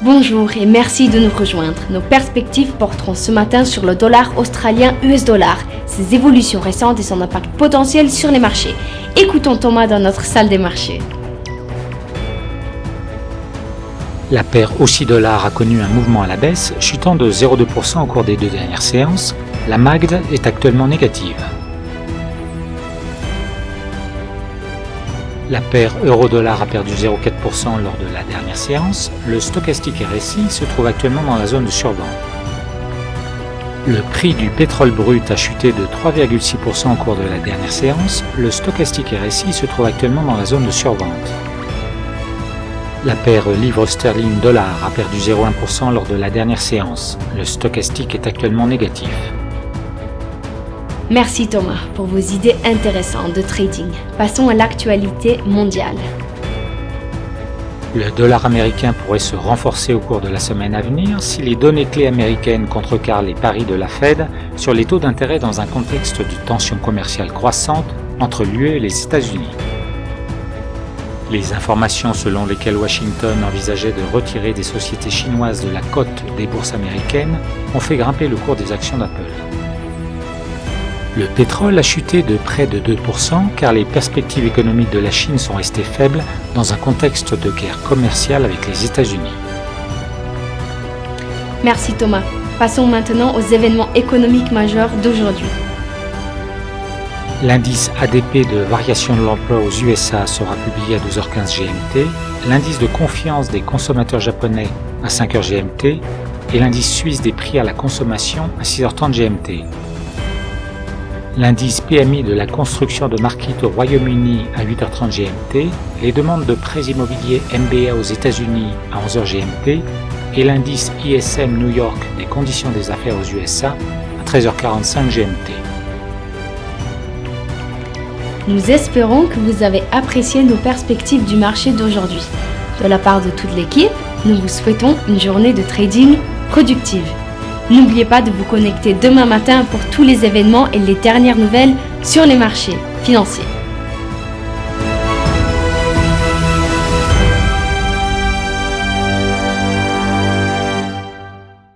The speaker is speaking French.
Bonjour et merci de nous rejoindre. Nos perspectives porteront ce matin sur le dollar australien US dollar, ses évolutions récentes et son impact potentiel sur les marchés. Écoutons Thomas dans notre salle des marchés. La paire Aussie-dollar a connu un mouvement à la baisse, chutant de 0,2% au cours des 2 dernières séances. La MACD est actuellement négative. La paire euro-dollar a perdu 0,4% lors de la dernière séance. Le stochastique RSI se trouve actuellement dans la zone de survente. Le prix du pétrole brut a chuté de 3,6% au cours de la dernière séance. Le stochastique RSI se trouve actuellement dans la zone de survente. La paire livre sterling dollar a perdu 0,1% lors de la dernière séance. Le stochastique est actuellement négatif. Merci Thomas pour vos idées intéressantes de trading. Passons à l'actualité mondiale. Le dollar américain pourrait se renforcer au cours de la semaine à venir si les données clés américaines contrecarrent les paris de la Fed sur les taux d'intérêt dans un contexte de tensions commerciales croissantes entre l'UE et les États-Unis. Les informations selon lesquelles Washington envisageait de retirer des sociétés chinoises de la cote des bourses américaines ont fait grimper le cours des actions d'Apple. Le pétrole a chuté de près de 2% car les perspectives économiques de la Chine sont restées faibles dans un contexte de guerre commerciale avec les États-Unis. Merci Thomas. Passons maintenant aux événements économiques majeurs d'aujourd'hui. L'indice ADP de variation de l'emploi aux USA sera publié à 12h15 GMT, l'indice de confiance des consommateurs japonais à 5h GMT et l'indice suisse des prix à la consommation à 6h30 GMT. L'indice PMI de la construction de market au Royaume-Uni à 8h30 GMT, les demandes de prêts immobiliers MBA aux États-Unis à 11h GMT et l'indice ISM New York des conditions des affaires aux USA à 13h45 GMT. Nous espérons que vous avez apprécié nos perspectives du marché d'aujourd'hui. De la part de toute l'équipe, nous vous souhaitons une journée de trading productive. N'oubliez pas de vous connecter demain matin pour tous les événements et les dernières nouvelles sur les marchés financiers.